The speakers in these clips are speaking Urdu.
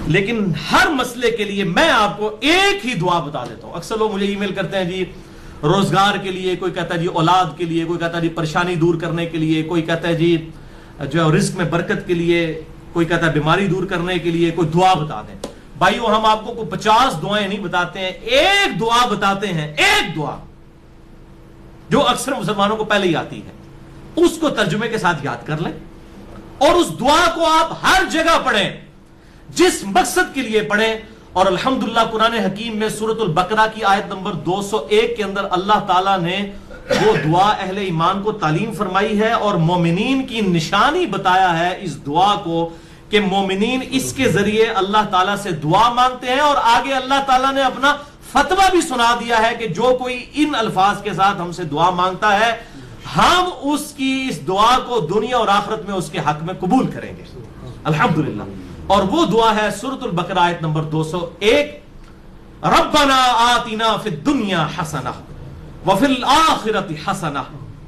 لیکن ہر مسئلے کے لیے میں آپ کو ایک ہی دعا بتا دیتا ہوں. اکثر لوگ مجھے ای میل کرتے ہیں جی روزگار کے لیے, کوئی کہتا ہے جی اولاد کے لیے, کوئی کہتا ہے جی پریشانی دور کرنے کے لیے, کوئی کہتا ہے جی جو رزق میں برکت کے لیے, کوئی کہتا ہے بیماری دور کرنے کے لیے کوئی دعا بتا دیں. بھائیو ہم آپ کو 50 دعائیں نہیں بتاتے ہیں, ایک دعا بتاتے ہیں, ایک دعا جو اکثر مسلمانوں کو پہلے ہی آتی ہے. اس کو ترجمے کے ساتھ یاد کر لیں اور اس دعا کو آپ ہر جگہ پڑھیں, جس مقصد کے لیے پڑھیں. اور الحمدللہ قرآن حکیم میں سورۃ البقرہ کی آیت نمبر 201 کے اندر اللہ تعالیٰ نے وہ دعا اہل ایمان کو تعلیم فرمائی ہے اور مومنین کی نشانی بتایا ہے اس دعا کو کہ مومنین اس کے ذریعے اللہ تعالیٰ سے دعا مانگتے ہیں. اور آگے اللہ تعالیٰ نے اپنا فتویٰ بھی سنا دیا ہے کہ جو کوئی ان الفاظ کے ساتھ ہم سے دعا مانگتا ہے ہم اس کی اس دعا کو دنیا اور آخرت میں اس کے حق میں قبول کریں گے. الحمدللہ. اور وہ دعا ہے سورۃ البقرہ آیت نمبر 201, ربنا آتنا فی الدنیا حسنہ وفی الآخرۃ حسنہ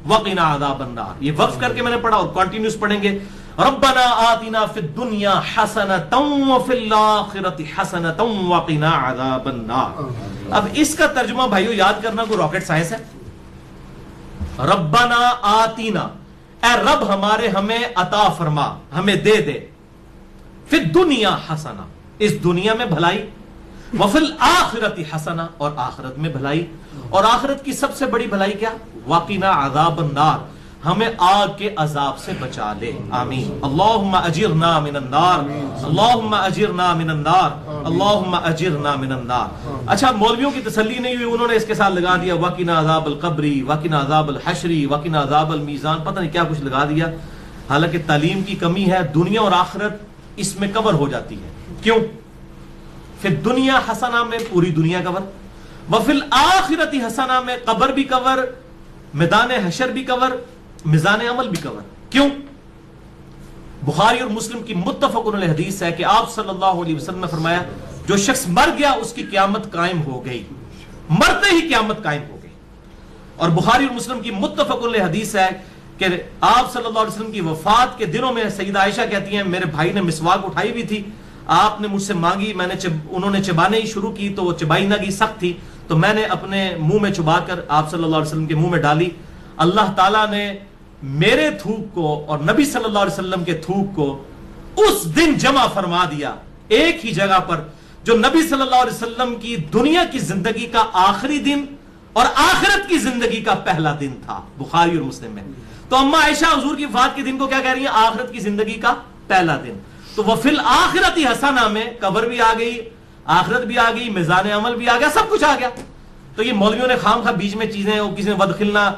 وقنا عذاب النار. یہ وقف کر کے میں نے پڑھا اور کنٹینیوس پڑھیں گے. ربنا آتنا فی الدنیا حسنۃ وفی الآخرۃ حسنۃ وقنا عذاب النار. اب اس کا ترجمہ بھائیو یاد کرنا کوئی راکٹ سائنس ہے. ربنا آتینا, اے رب ہمارے ہمیں عطا فرما, ہمیں دے دے. فی الدنیا حسنہ, اس دنیا میں بھلائی. وفی الآخرۃ حسنہ, اور آخرت میں بھلائی. اور آخرت کی سب سے بڑی بھلائی کیا؟ وقنا عذاب النار, ہمیں آگ کے عذاب سے بچا لے. آمین. اللہم اجرنا من النار, اللہم اجرنا من النار, اللہم اجرنا من النار. اچھا مولویوں کی تسلی نہیں ہوئی, انہوں نے اس کے ساتھ لگا دیا وقنا عذاب القبری, وقنا عذاب الحشری, وقنا عذاب المیزان, پتہ نہیں کیا کچھ لگا دیا. حالانکہ تعلیم کی کمی ہے. دنیا اور آخرت اس میں کور ہو جاتی ہے. کیوں؟ پھر دنیا حسنہ میں پوری دنیا کور, وفی الآخرۃ حسنہ میں قبر بھی کور, میدان حشر بھی کور, میزان عمل بھی کور. کیوں؟ بخاری اور مسلم کی متفق علیہ حدیث ہے کہ آپ صلی اللہ علیہ وسلم نے فرمایا جو شخص مر گیا اس کی قیامت قائم ہو گئی, مرتے ہی قیامت قائم ہو گئی. اور بخاری اور مسلم کی متفق علیہ حدیث ہے کہ آپ صلی اللہ علیہ وسلم کی وفات کے دنوں میں سیدہ عائشہ کہتی ہیں میرے بھائی نے مسواک اٹھائی ہوئی تھی, آپ نے مجھ سے مانگی, میں نے انہوں نے چبانے ہی شروع کی تو وہ چبائی نہ گئی, سخت تھی, تو میں نے اپنے منہ میں چبا کر آپ صلی اللہ علیہ وسلم کے منہ میں ڈالی. اللہ تعالیٰ نے میرے تھوک کو اور نبی صلی اللہ علیہ وسلم کے تھوک کو اس دن جمع فرما دیا ایک ہی جگہ پر, جو نبی صلی اللہ علیہ وسلم کی دنیا کی زندگی کا آخری دن اور آخرت کی زندگی کا پہلا دن تھا. بخاری اور مسلم میں. تو اما عائشہ حضور کی وفات کے دن کو کیا کہہ رہی ہیں؟ آخرت کی زندگی کا پہلا دن. تو وفی الآخرۃ حسنہ میں قبر بھی آ گئی, آخرت بھی آ گئی, میزان عمل بھی آ گیا, سب کچھ آ گیا. تو یہ مولویوں نے خام خواہ بیچ میں چیزیں, کسی نے ودخلنا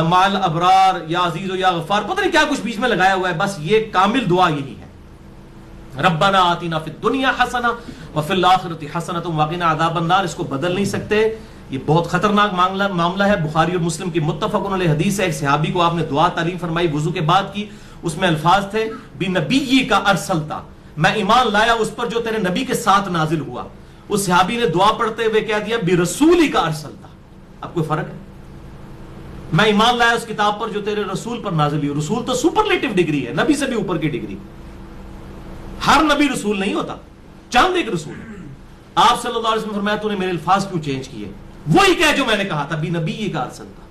مال ابرار یا عزیز و یا غفار, پتہ نہیں کیا کچھ بیچ میں لگایا ہوا ہے. بس یہ کامل دعا یہی ہے, ربنا آتنا فی الدنیا حسنہ وفی الآخرۃ حسنۃ وقنا عذاب النار. اس کو بدل نہیں سکتے, یہ بہت خطرناک معاملہ ہے. بخاری اور مسلم کی متفق علیہ حدیث ہے, ایک صحابی کو آپ نے دعا تعلیم فرمائی وضو کے بعد کی, اس میں الفاظ تھے بنبی کا ارسلتا, میں ایمان لایا اس پر جو تیرے نبی کے ساتھ نازل ہوا. اس صحابی نے دعا پڑھتے ہوئے کہہ دیا برسولی کا ارسلتا. اب کوئی فرق ہے؟ میں ایمان لایا اس کتاب پر جو تیرے رسول پر نازل ہوئی. رسول تو سپرلیٹو ڈگری ہے, نبی سے بھی اوپر کی ڈگری. ہر نبی رسول نہیں ہوتا, چاند ایک رسول ہے. آپ صلی اللہ علیہ وسلم فرمایا تو نے میرے الفاظ کیوں چینج کیے؟ وہی کہہ جو میں نے کہا تھا بنبی کا ارسل تھا.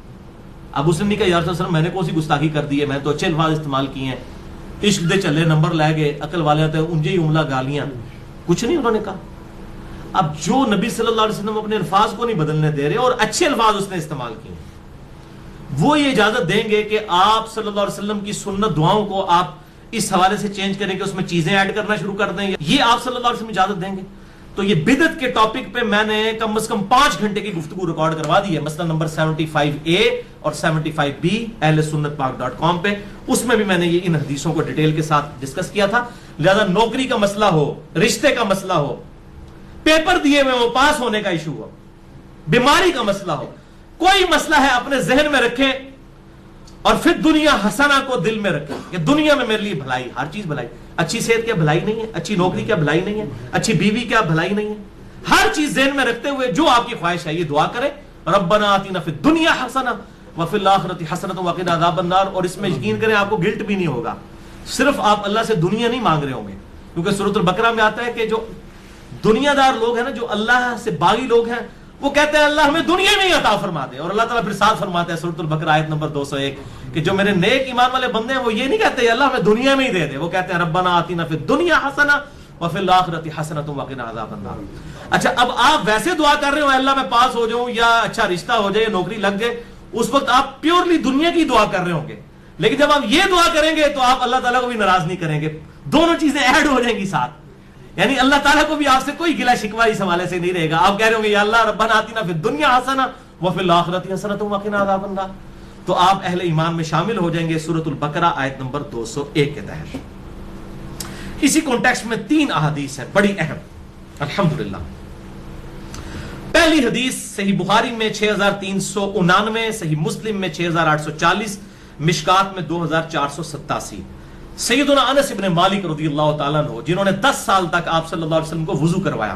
اب اس نے نہیں کہا یا رسول اللہ میں نے کون سی گستاخی کر دی ہے, میں تو اچھے الفاظ استعمال کیے ہیں, عشق دے چلے نمبر لے گئے, عقل والے ہوتے ہیں انجے ہی عملہ گالیاں, کچھ نہیں انہوں نے کہا. اب جو نبی صلی اللہ علیہ وسلم اپنے الفاظ کو نہیں بدلنے دے رہے اور اچھے الفاظ اس نے استعمال کیے, وہ یہ اجازت دیں گے کہ آپ صلی اللہ علیہ وسلم کی سنت دعاؤں کو آپ اس حوالے سے چینج کریں کہ اس میں چیزیں ایڈ کرنا شروع کر دیں, یہ آپ صلی اللہ علیہ وسلم اجازت دیں گے؟ تو یہ بدعت کے ٹاپک پہ میں نے کم از کم 5 گھنٹے کی گفتگو ریکارڈ کروا دی ہے, مثلا نمبر 75A اور 75B اہل سنت پاک.com پہ. اس میں بھی میں نے یہ ان حدیثوں کو ڈیٹیل کے ساتھ ڈسکس کیا تھا. لہذا نوکری کا مسئلہ ہو, رشتے کا مسئلہ ہو, پیپر دیے ہوئے وہ پاس ہونے کا ایشو ہو, بیماری کا مسئلہ ہو, کوئی مسئلہ ہے اپنے ذہن میں رکھیں اور پھر دنیا حسنہ کو دل میں رکھیں کہ دنیا میں میرے لیے بھلائی, ہر چیز بھلائی. اچھی صحت کیا بھلائی نہیں ہے؟ اچھی نوکری کیا بھلائی نہیں ہے؟ اچھی بیوی کیا بھلائی نہیں ہے؟ ہر چیز ذہن میں رکھتے ہوئے جو آپ کی خواہش ہے یہ دعا کریں, ربنا آتنا فی الدنیا حسنہ وفی الآخرۃ حسنۃ وقنا عذاب النار. اور اس میں یقین کریں آپ کو گلٹ بھی نہیں ہوگا, صرف آپ اللہ سے دنیا نہیں مانگ رہے ہوں گے, کیونکہ سورۃ البقرہ میں آتا ہے کہ جو دنیا دار لوگ ہیں نا، جو اللہ سے باغی لوگ ہیں، وہ کہتے ہیں اللہ ہمیں دنیا میں ہی عطا فرما دے، اور اللہ تعالیٰ پھر ساتھ فرماتا ہے سورۃ البقرہ آیت نمبر 201 کہ جو میرے نیک ایمان والے بندے ہیں وہ یہ نہیں کہتے اللہ ہمیں دنیا میں ہی دے دے، وہ کہتے ہیں ربنا آتنا فی الدنیا حسنہ وفی الآخرۃ حسنۃ وقنا عذاب النار۔ اچھا اب آپ ویسے دعا کر رہے ہو اللہ میں پاس ہو جاؤں یا اچھا رشتہ ہو جائے یا نوکری لگ جائے، اس وقت آپ پیورلی دنیا کی دعا کر رہے ہوں گے، لیکن جب آپ یہ دعا کریں گے تو آپ اللہ تعالیٰ کو بھی ناراض نہیں کریں گے، دونوں چیزیں ایڈ ہو جائیں گی ساتھ، یعنی اللہ تعالیٰ کو بھی آپ سے کوئی گلہ شکوہ اس حوالے سے نہیں رہے گا۔ آپ کہہ رہے ہوں گے یا اللہ ربنا آتنا فی الدنیا حسنہ وفی الآخرۃ حسنۃ وقنا عذاب النار، تو آپ اہل ایمان میں شامل ہو جائیں گے سورۃ البقرہ آیت نمبر 201 کے تحت۔ اسی کانٹیکسٹ میں 3 احادیث ہیں بڑی اہم الحمدللہ۔ پہلی حدیث صحیح بخاری میں 6399، صحیح مسلم میں 6840، مشکات میں 2487، سیدنا انس ابن مالک رضی اللہ تعالیٰ عنہ جنہوں نے 10 سال تک آپ صلی اللہ علیہ وسلم کو وضو کروایا،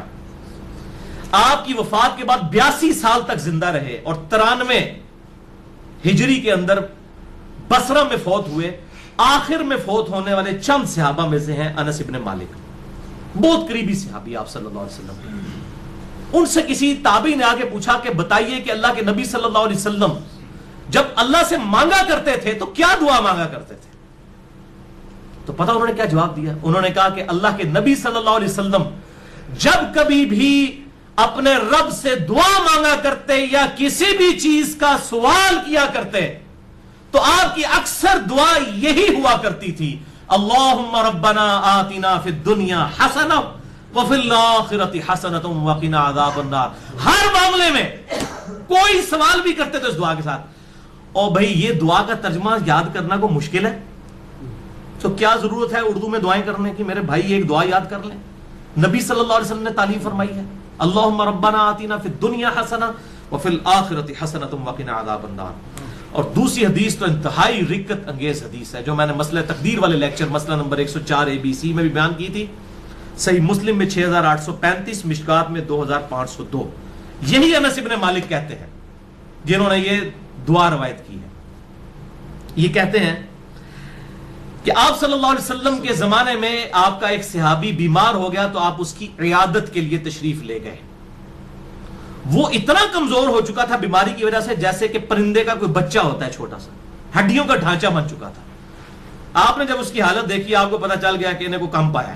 آپ کی وفات کے بعد 82 سال تک زندہ رہے اور 93 ہجری کے اندر بصرہ میں فوت ہوئے۔ آخر میں فوت ہونے والے چند صحابہ میں سے ہیں انس ابن مالک، بہت قریبی صحابی آپ صلی اللہ علیہ وسلم۔ ان سے کسی تابعی نے آگے پوچھا کہ بتائیے کہ اللہ کے نبی صلی اللہ علیہ وسلم جب اللہ سے مانگا کرتے تھے تو کیا دعا مانگا کرتے تھے؟ تو پتہ انہوں نے کیا جواب دیا؟ انہوں نے کہا کہ اللہ کے نبی صلی اللہ علیہ وسلم جب کبھی بھی اپنے رب سے دعا مانگا کرتے یا کسی بھی چیز کا سوال کیا کرتے تو آپ کی اکثر دعا یہی ہوا کرتی تھی، اللہم ربنا آتنا فی الدنیا حسنہ وفی الآخرۃ حسنۃ وقنا عذاب النار۔ ہر معاملے میں کوئی سوال بھی کرتے تو اس دعا کے ساتھ۔ اور بھائی یہ دعا کا ترجمہ یاد کرنا کو مشکل ہے تو کیا ضرورت ہے اردو میں دعائیں کرنے کی؟ میرے بھائی ایک دعا یاد کر لیں، نبی صلی اللہ علیہ وسلم نے تعلیم فرمائی ہے، اللہم ربنا آتنا فی الدنیا حسنہ وفی الآخرۃ حسنۃ وقنا عذاب النار۔ اور دوسری حدیث تو انتہائی رکت انگیز حدیث ہے جو میں نے مسئلہ تقدیر والے لیکچر مسئلہ نمبر 104 ABC میں بھی بیان کی تھی، صحیح مسلم میں 6835، مشکات میں 2502۔ یہی انس ابن مالک کہتے ہیں جنہوں نے یہ دعا روایت کی ہے، یہ کہتے ہیں کہ آپ صلی اللہ علیہ وسلم کے زمانے میں آپ کا ایک صحابی بیمار ہو گیا تو آپ اس کی عیادت کے لیے تشریف لے گئے۔ وہ اتنا کمزور ہو چکا تھا بیماری کی وجہ سے جیسے کہ پرندے کا کوئی بچہ ہوتا ہے چھوٹا سا، ہڈیوں کا ڈھانچہ بن چکا تھا۔ آپ نے جب اس کی حالت دیکھی آپ کو پتا چل گیا کہ انہیں کو کم پایا۔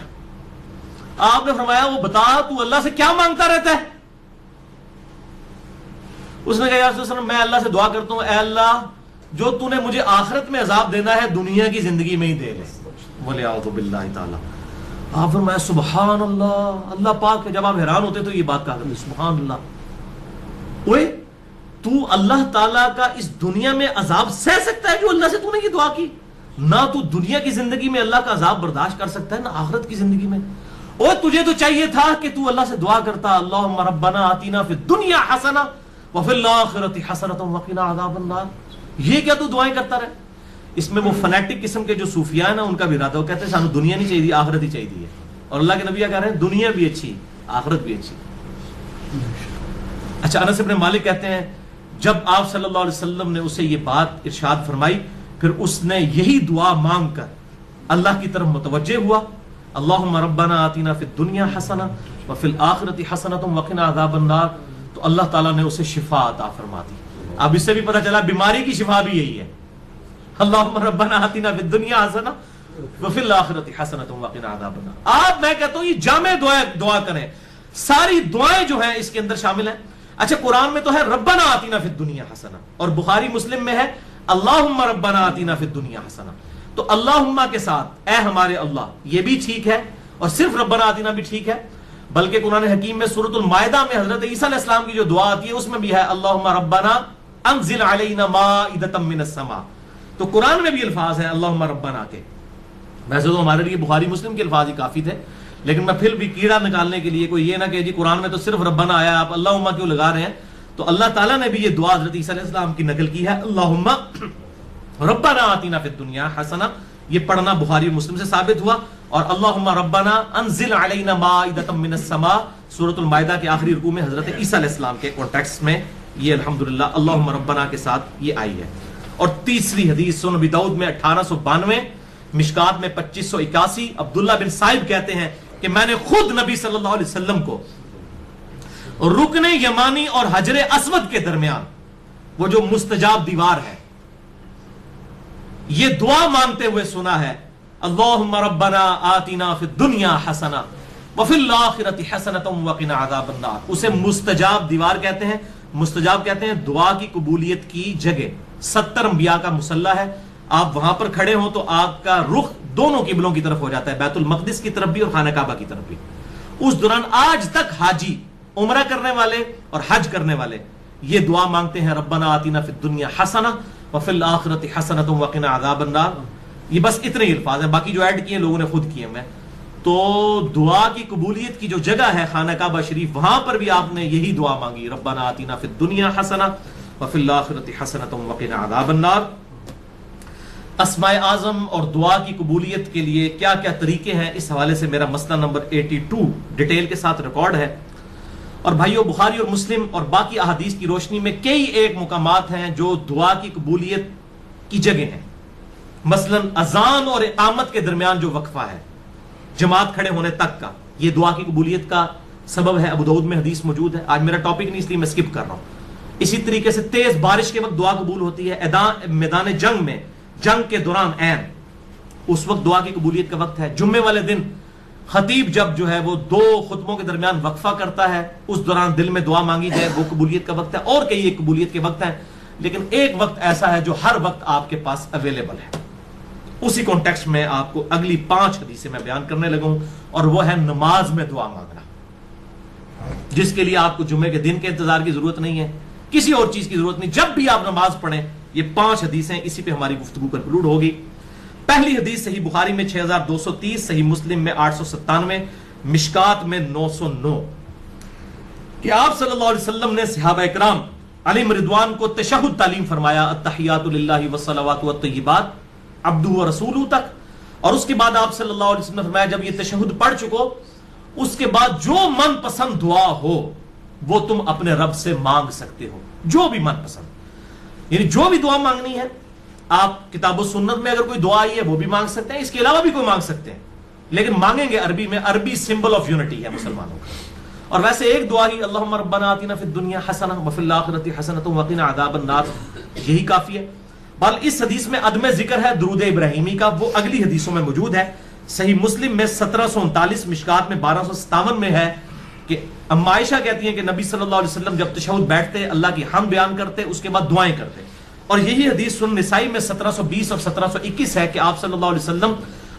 آپ نے فرمایا وہ بتا تو اللہ سے کیا مانگتا رہتا ہے؟ اس نے کہا یا رسول اللہ میں اللہ سے دعا کرتا ہوں اے اللہ جو تو نے مجھے آخرت میں عذاب دینا ہے دنیا کی زندگی میں ہی دے لے، بولے اعوذ باللہ تعالی۔ آپ فرمایا سبحان اللہ، اللہ پاک ہے۔ جب آپ حیران ہوتے تو یہ بات کہا کرتے سبحان اللہ، اوے تو اللہ تعالیٰ کا اس دنیا میں عذاب سہ سکتا ہے جو اللہ سے تو نے یہ دعا کی؟ نہ تو دنیا کی زندگی میں اللہ کا عذاب برداشت کر سکتا ہے نہ آخرت کی زندگی میں۔ اور تجھے تو چاہیے تھا کہ تو اللہ سے دعا کرتا اللہم ربنا آتنا فی الدنیا حسنہ وفی الآخرۃ حسنۃ وقنا عذاب النار۔ یہ کیا تو دعائیں کرتا رہے؟ اس میں وہ فنیٹک قسم کے جو صوفیاء ہیں نا ان کا بھی ارادہ، وہ کہتے ہیں سانو دنیا نہیں چاہیے آخرت ہی چاہیے، اور اللہ کے نبی کیا کہہ رہے ہیں دنیا بھی اچھی آخرت بھی اچھی۔ اچھا انس ابن مالک کہتے ہیں جب آپ صلی اللہ علیہ وسلم نے اسے یہ بات ارشاد فرمائی پھر اس نے یہی دعا مانگ کر اللہ کی طرف متوجہ ہوا، اللہم ربنا آتنا فی الدنیا حسنہ وفی الآخرۃ حسنۃ وقنا عذاب النار، تو اللہ تعالیٰ نے اسے شفا عطا فرما دی۔ اب اس سے بھی پتہ چلا بیماری کی شفا بھی یہی ہے، اللہم ربنا آتنا فی الدنیا حسنہ وفی الآخرۃ حسنۃ وقنا عذاب النار۔ آپ میں کہتا ہوں یہ جامع دعا کریں، ساری دعائیں جو ہیں اس کے اندر شامل ہیں۔ اچھا قرآن میں تو ہے ربنا آتنا فی الدنیا حسنہ، اور بخاری مسلم میں ہے اللہم ربنا آتنا فی الدنیا حسنہ، تو اللہم کے ساتھ اے ہمارے اللہ یہ بھی ٹھیک ہے اور صرف ربنا آتنا بھی ٹھیک ہے، بلکہ قرآن حکیم میں سورۃ المائدہ میں حضرت عیسیٰ علیہ السلام کی جو دعا آتی ہے اس میں بھی ہے اللہم ربنا انزل علینا مائدۃ من السماء، تو قرآن میں بھی الفاظ ہیں اللہم ربنا کے۔ ویسے تو ہمارے لیے بخاری مسلم کے الفاظ ہی کافی تھے، لیکن میں پھر بھی کیڑا نکالنے کے لیے کوئی یہ نہ کہ جی قرآن میں تو صرف ربنا آیا آپ اللہم کیوں لگا رہے ہیں، تو اللہ تعالیٰ نے بھی یہ دعا حضرت عیسیٰ علیہ السلام کی نقل کی ہے اللہم ربنا آتنا فی الدنیا حسنہ، یہ پڑھنا بخاری مسلم سے ثابت ہوا، اور اللہم ربنا انزل علینا مائدۃ من السماء سورۃ المائدہ کے آخری رکوع میں حضرت عیسیٰ علیہ السلام کے کانٹیکسٹ میں یہ الحمدللہ اللہم ربنا کے ساتھ یہ آئی ہے۔ اور تیسری حدیث سنن ابی داؤد میں 1892، مشکات میں 2581، عبداللہ بن صائب کہتے ہیں کہ میں نے خود نبی صلی اللہ علیہ وسلم کو رکن یمانی اور حجر اسود کے درمیان وہ جو مستجاب دیوار ہے یہ دعا مانگتے ہوئے سنا ہے، اللہم ربنا آتنا فی الدنیا حسنہ وفی الآخرۃ حسنۃ وقنا عذاب النار۔ اسے مستجاب دیوار کہتے ہیں، مستجاب کہتے ہیں دعا کی قبولیت کی جگہ۔ 70 انبیاء کا مصلی ہے، آپ وہاں پر کھڑے ہوں تو آپ کا رخ دونوں قبلوں کی طرف ہو جاتا ہے، بیت المقدس کی طرف بھی اور خانہ کعبہ کی طرف بھی۔ اس دوران آج تک حاجی، عمرہ کرنے والے اور حج کرنے والے یہ دعا مانگتے ہیں، ربنا آتنا فی الدنیا حسنہ وفی الآخرۃ حسنۃ وقنا عذاب النار۔ یہ بس اتنے ہی الفاظ ہیں، باقی جو ایڈ کیے لوگوں نے خود کیے ہیں۔ تو دعا کی قبولیت کی جو جگہ ہے خانہ کعبہ شریف، وہاں پر بھی آپ نے یہی دعا مانگی، ربنا آتنا فی الدنیا حسنہ وفی الآخرۃ حسنۃ وقنا عذاب النار۔ اسماء اعظم اور دعا کی قبولیت کے لیے کیا کیا طریقے ہیں، اس حوالے سے میرا مسئلہ نمبر 82 ڈیٹیل کے ساتھ ریکارڈ ہے۔ اور بھائیو، بخاری اور مسلم اور باقی احادیث کی روشنی میں کئی ایک مقامات ہیں جو دعا کی قبولیت کی جگہ ہیں۔ مثلا اذان اور اقامت کے درمیان جو وقفہ ہے جماعت کھڑے ہونے تک کا، یہ دعا کی قبولیت کا سبب ہے۔ ابو داؤد میں حدیث موجود ہے، آج میرا ٹاپک نہیں اس لیے میں سکپ کر رہا ہوں۔ اسی طریقے سے تیز بارش کے وقت دعا قبول ہوتی ہے، میدان جنگ میں، جنگ کے دوران عین اس وقت دعا کی قبولیت کا وقت ہے۔ جمعے والے دن خطیب جب جو ہے وہ 2 خطبوں کے درمیان وقفہ کرتا ہے، اس دوران دل میں دعا مانگی جائے، وہ قبولیت کا وقت ہے۔ اور کئی ایک قبولیت کے وقت ہیں، لیکن ایک وقت ایسا ہے جو ہر وقت آپ کے پاس اویلیبل ہے۔ اسی کانٹیکسٹ میں آپ کو اگلی 5 حدیثیں میں بیان کرنے لگا ہوں، اور وہ ہے نماز میں دعا مانگنا، جس کے لیے آپ کو جمعے کے دن کے انتظار کی ضرورت نہیں ہے، کسی اور چیز کی ضرورت نہیں۔ جب بھی آپ نماز پڑھیں، یہ 5 حدیثیں اسی پہ ہماری گفتگو کنکلوڈ ہوگی۔ پہلی حدیث صحیح بخاری میں 6230، صحیح مسلم میں 897، مشکات میں 909، کہ آپ صلی اللہ علیہ وسلم نے صحابہ اکرام علیہم رضوان کو تشہد تعلیم فرمایا، التحیات للہ والصلوات والطیبات عبدہ ورسولہ تک، اور اس کے بعد آپ صلی اللہ علیہ وسلم نے فرمایا جب یہ تشہد پڑھ چکو، اس کے بعد جو من پسند دعا ہو وہ تم اپنے رب سے مانگ سکتے ہو، جو بھی من پسند، یعنی جو بھی دعا مانگنی ہے آپ کتاب و سنت میں اگر کوئی دعا آئی ہے وہ بھی مانگ سکتے ہیں، اس کے علاوہ بھی کوئی مانگ سکتے ہیں، لیکن مانگیں گے عربی میں۔ عربی سمبل آف یونٹی ہے مسلمانوں کا۔ اور ویسے ایک دعا ہی، اللہم ربنا آتنا فی الدنیا حسنہ وفی الآخرۃ حسنۃ وقنا عذاب النار، یہی کافی ہے۔ بل اس حدیث میں عدم ذکر ہے درود ابراہیمی کا، وہ اگلی حدیثوں میں موجود ہے۔ صحیح مسلم میں 1739، مشکات میں 1257 میں ہے کہ ام عائشہ کہتی ہیں کہ نبی صلی اللہ علیہ وسلم جب تشہد بیٹھتے اللہ کی حمد بیان کرتے، اس کے بعد دعائیں کرتے۔ اور یہی حدیث سنن نسائی میں 1720 اور 1721 ہے کہ آپ صلی اللہ علیہ وسلم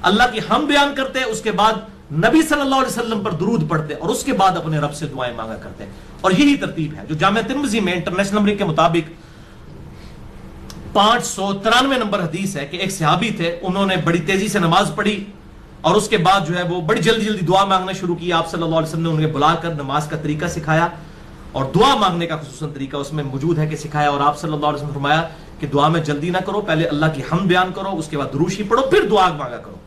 اللہ کی حمد بیان کرتے، اس کے بعد نبی صلی اللہ علیہ وسلم پر درود پڑھتے، اور اس کے بعد اپنے رب سے دعائیں مانگا کرتے۔ اور یہی ترتیب ہے جو جامع ترمذی میں انٹرنیشنل نمبر کے مطابق 593 نمبر حدیث ہے کہ ایک صحابی تھے، انہوں نے بڑی تیزی سے نماز پڑھی اور اس کے بعد جو ہے وہ بڑی جلدی جلدی دعا مانگنا شروع کی۔ آپ صلی اللہ علیہ وسلم نے انہیں بلا کر نماز کا طریقہ سکھایا، اور دعا مانگنے کا خصوصاً طریقہ اس میں موجود ہے کہ سکھایا، اور آپ صلی اللہ علیہ وسلم نے فرمایا کہ دعا میں جلدی نہ کرو، پہلے اللہ کی حمد بیان کرو، اس کے بعد دروشی پڑھو، پھر دعا مانگا کرو۔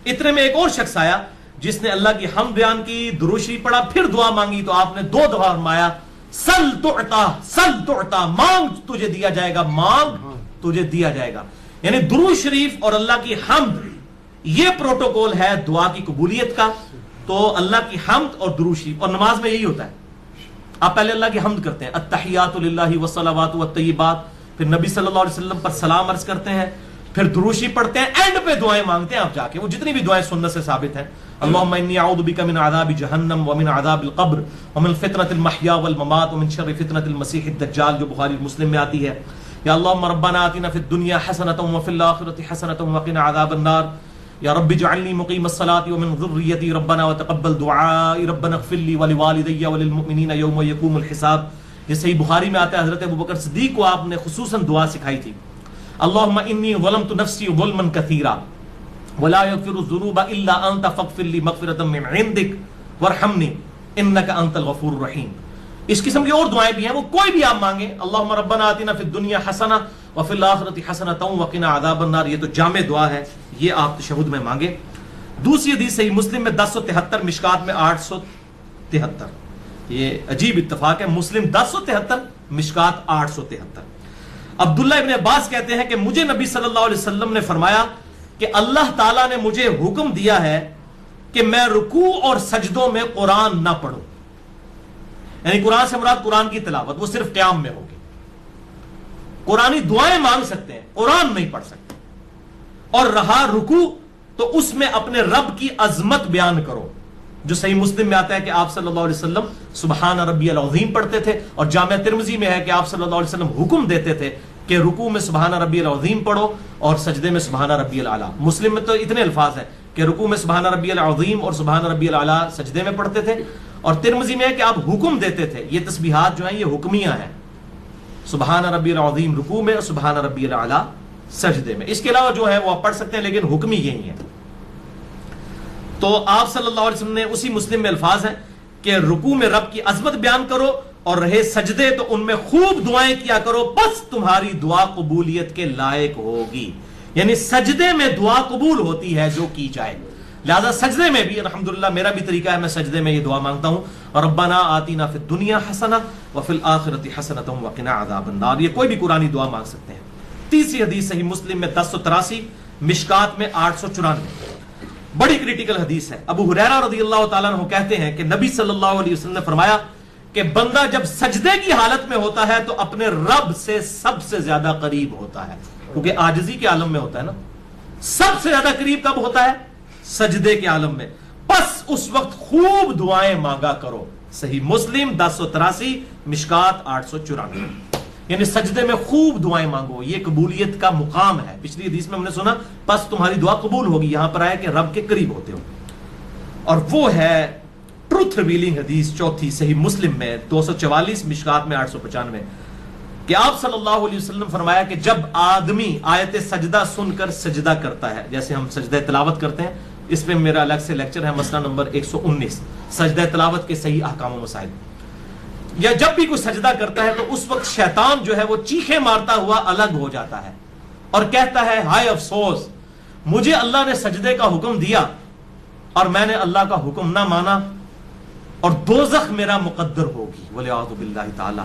اتنے میں ایک اور شخص آیا جس نے اللہ کی حمد بیان کی، دروشی پڑھا، پھر دعا مانگی، تو آپ نے 2 دفعہ فرمایا سل تعطا، سل تعطا، مانگ تجھے دیا جائے گا، مانگ تجھے دیا جائے گا۔ یعنی درود شریف اور اللہ کی حمد یہ پروٹوکول ہے دعا کی قبولیت کا۔ تو اللہ کی حمد اور درود شریف، اور نماز میں یہی ہوتا ہے، آپ پہلے اللہ کی حمد کرتے ہیں، التحیات للہ والصلوات والطیبات، پھر نبی صلی اللہ علیہ وسلم پر سلام عرض کرتے ہیں، پھر دروشی پڑھتے ہیں، اینڈ پہ دعائیں مانگتے ہیں آپ جا کے، وہ جتنی بھی دعائیں سنت سے ثابت ہیں، اللہم انی اعوذ بک من عذاب جہنم ومن عذاب القبر ومن فتنة المحیا والممات ومن شر فتنة المسیح الدجال، جو بخاری مسلم میں آتی ہے، یا اللہم ربنا آتنا فی الدنیا حسنۃ وفی الآخرۃ حسنۃ وقنا عذاب النار، یا رب اجعلنی مقیم الصلاۃ ومن ذریتی ربنا وتقبل دعائی ربنا اغفر لی ولوالدی وللمؤمنین یوم یقوم الحساب۔ یہ صحیح بخاری میں آتا ہے، حضرت ابوبکر صدیق کو آپ نے خصوصاً دعا سکھائی تھی، اللہم انی ظلمت نفسی ظلما کثیرا ولا یغفر الذنوب الا انت فاغفر لی مغفرۃ من عندک وارحمنی انک انت الغفور الرحیم۔ اس قسم کی اور دعائیں بھی ہیں، وہ کوئی بھی آپ مانگیں، اللہم ربنا آتنا فی الدنیا حسنہ وفی الآخرۃ حسنۃ وقنا عذاب النار، یہ تو جامع دعا ہے، یہ آپ تشہد میں مانگیں۔ دوسری حدیث صحیح مسلم میں 1073، مشکات میں 873، یہ عجیب اتفاق ہے، مسلم 1073، مشکات 873۔ عبداللہ ابن عباس کہتے ہیں کہ مجھے نبی صلی اللہ علیہ وسلم نے فرمایا کہ اللہ تعالیٰ نے مجھے حکم دیا ہے کہ میں رکوع اور سجدوں میں قرآن نہ پڑھوں. یعنی قرآن سے مراد قرآن کی تلاوت، وہ صرف قیام میں ہوگی. قرآنی دعائیں مانگ سکتے ہیں، قرآن نہیں پڑھ سکتے. اور رہا رکوع تو اس میں اپنے رب کی عظمت بیان کرو، جو صحیح مسلم میں آتا ہے کہ آپ صلی اللہ علیہ وسلم سبحان ربی العظیم پڑھتے تھے، اور جامع ترمذی میں ہے کہ آپ صلی اللہ علیہ وسلم حکم دیتے تھے کہ رکوع میں سبحان ربی العظیم پڑھو اور سجدے میں سبحان ربی الاعلیٰ. مسلم میں تو اتنے الفاظ ہیں کہ رکوع میں سبحان ربی العظیم اور سبحان ربی الاعلیٰ سجدے میں پڑھتے تھے، اور ترمذی میں ہے کہ آپ حکم دیتے تھے. یہ تسبیحات جو ہیں یہ حکمیہ ہیں، سبحان ربی العظیم رکوع میں اور سبحان ربی الاعلیٰ سجدے میں. اس کے علاوہ جو ہے وہ آپ پڑھ سکتے ہیں، لیکن حکمی یہی ہے. تو آپ صلی اللہ علیہ وسلم نے اسی مسلم میں الفاظ ہیں کہ رکوع میں رب کی عظمت بیان کرو، اور رہے سجدے تو ان میں خوب دعائیں کیا کرو، بس تمہاری دعا قبولیت کے لائق ہوگی. یعنی سجدے میں دعا قبول ہوتی ہے جو کی جائے. لہذا سجدے میں بھی الحمدللہ میرا بھی طریقہ ہے، میں سجدے میں یہ دعا مانگتا ہوں، ربنا آتینا فی الدنیا حسنہ وفی الآخرۃ حسنۃ وقنا عذاب النار. یہ کوئی بھی قرآنی دعا مانگ سکتے ہیں. تیسری حدیث صحیح مسلم میں 1083، مشکات میں 894، بڑی کریٹیکل حدیث ہے. ابو ہریرہ رضی اللہ تعالیٰ عنہ کہتے ہیں کہ نبی صلی اللہ علیہ وسلم نے فرمایا کہ بندہ جب سجدے کی حالت میں ہوتا ہے تو اپنے رب سے سب سے زیادہ قریب ہوتا ہے، کیونکہ عاجزی کے عالم میں ہوتا ہے نا. سب سے زیادہ قریب کب ہوتا ہے؟ سجدے کے عالم میں. بس اس وقت خوب دعائیں مانگا کرو. صحیح مسلم 1083، مشکات 894. یعنی سجدے میں خوب دعائیں مانگو، یہ قبولیت کا مقام ہے. پچھلی حدیث میں ہم نے سنا بس تمہاری دعا قبول ہوگی، یہاں پر آیا کہ رب کے قریب ہوتے ہو. اور وہ ہے ٹروتھ ریویلنگ حدیث چوتھی صحیح مسلم میں 244، مشکات میں 895، کہ آپ صلی اللہ علیہ وسلم فرمایا کہ جب آدمی آیت سجدہ سن کر سجدہ کرتا ہے، جیسے ہم سجدہ تلاوت کرتے ہیں، اس پہ میرا الگ سے لیکچر ہے، مسئلہ نمبر 119، سجدہ تلاوت کے صحیح احکام و مسائل. یا جب بھی کوئی سجدہ کرتا ہے تو اس وقت شیطان جو ہے وہ چیخیں مارتا ہوا الگ ہو جاتا ہے اور کہتا ہے ہائے افسوس، مجھے اللہ نے سجدے کا حکم دیا اور میں نے اللہ کا حکم نہ مانا، اور دوزخ میرا مقدر ہوگی والعیاذ باللہ تعالی.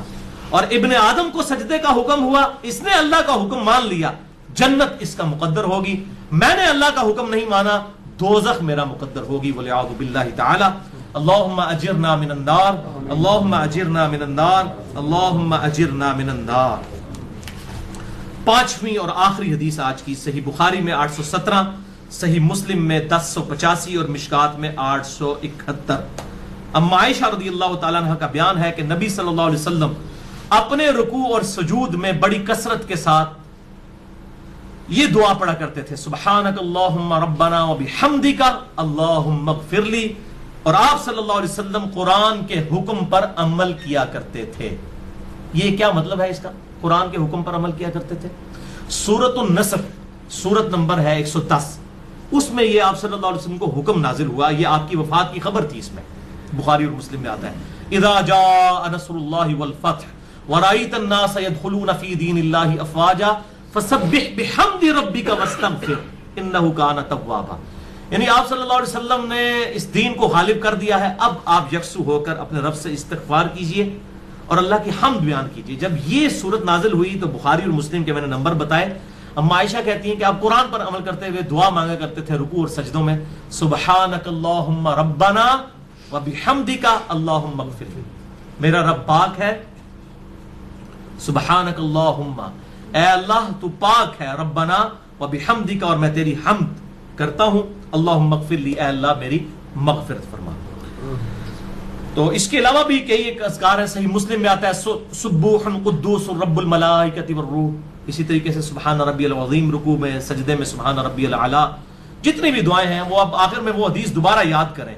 اور ابن آدم کو سجدے کا حکم ہوا، اس نے اللہ کا حکم مان لیا، جنت اس کا مقدر ہوگی. میں نے اللہ کا حکم نہیں مانا، دوزخ میرا مقدر ہوگی والعیاذ باللہ تعالی. اللہم اجرنا من النار، اللہم اجرنا من النار، اللہم اجرنا من النار. پانچویں اور آخری حدیث آج کی صحیح بخاری میں 817، صحیح مسلم میں 1085 اور مشکات میں 871. اما عائشہ رضی اللہ تعالیٰ عنہ کا بیان ہے کہ نبی صلی اللہ علیہ وسلم اپنے رکوع اور سجود میں بڑی کثرت کے ساتھ یہ دعا پڑھا کرتے تھے، سبحانک اللہم ربنا وبحمدک اللہم اغفر لی. اور آپ صلی اللہ علیہ وسلم قرآن کے حکم پر عمل کیا کرتے تھے. یہ کیا مطلب ہے اس کا؟ قرآن کے حکم پر عمل کیا کرتے تھے. سورۃ النصر سورت نمبر ہے 110، اس میں یہ آپ صلی اللہ علیہ وسلم کو حکم نازل ہوا. یہ آپ کی وفات کی خبر تھی، اس میں بخاری اور مسلم میں آتا ہے اذا جاء نصر اللہ والفتح ورأیت الناس يدخلون فی دین اللہ افواجا فسبح بحمد ربک واستغفر انہ کان توابا. یعنی آپ صلی اللہ علیہ وسلم نے اس دین کو غالب کر دیا ہے، اب آپ یکسو ہو کر اپنے رب سے استغفار کیجئے اور اللہ کی حمد بیان کیجئے. جب یہ صورت نازل ہوئی تو بخاری اور مسلم کے میں نے نمبر بتائے. اما عائشہ کہتی ہیں کہ آپ قرآن پر عمل کرتے ہوئے دعا مانگا کرتے تھے رکوع اور سجدوں میں، سبحانک اللہم ربنا وبحمدک اللہم اغفر لی. میرا رب پاک ہے، سبحانک اللہم، اے اللہ تو پاک ہے، ربنا وبحمدک، اور میں تیری حمد کرتا ہوں، اللہم اغفر لی، اے اللہ میری مغفرت فرما. تو اس کے علاوہ بھی کئی ایک اذکار ہیں. صحیح مسلم میں آتا ہے سبوح قدوس رب الملائکۃ والروح. اسی طریقے سے سبحان ربی العظیم رکوع میں، سجدے میں سبحان ربی الاعلیٰ. جتنی بھی دعائیں ہیں وہ اب آخر میں وہ حدیث دوبارہ یاد کریں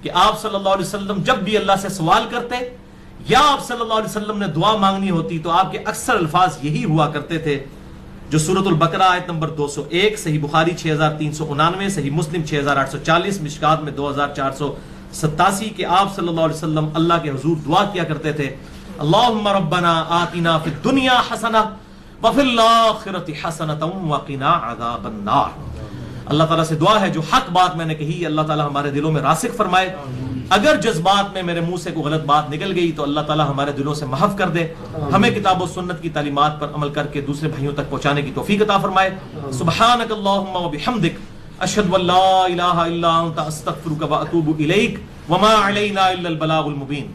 کہ آپ صلی اللہ علیہ وسلم جب بھی اللہ سے سوال کرتے یا آپ صلی اللہ علیہ وسلم نے دعا مانگنی ہوتی تو آپ کے اکثر الفاظ یہی ہوا کرتے تھے جو سورۃ البقرہ آیت نمبر 201، صحیح بخاری 6399، صحیح مسلم 6840، مشکات میں 2487، کہ آپ صلی اللہ علیہ وسلم اللہ کے حضور دعا کیا کرتے تھے، اللہم ربنا آتنا فی الدنیا حسنہ وفی الآخرۃ حسنۃ وقنا عذاب النار. اللہ تعالیٰ سے دعا ہے جو حق بات میں نے کہی اللہ تعالیٰ ہمارے دلوں میں راسخ فرمائے. اگر جذبات میں میرے منہ سے کوئی غلط بات نکل گئی تو اللہ تعالیٰ ہمارے دلوں سے محو کر دے. ہمیں کتاب و سنت کی تعلیمات پر عمل کر کے دوسرے بھائیوں تک پہنچانے کی توفیق عطا فرمائے. سبحانک اللہم و بحمدک اشہد ان لا الہ الا انت استغفرک واتوب الیک وما علینا الا البلاغ المبین.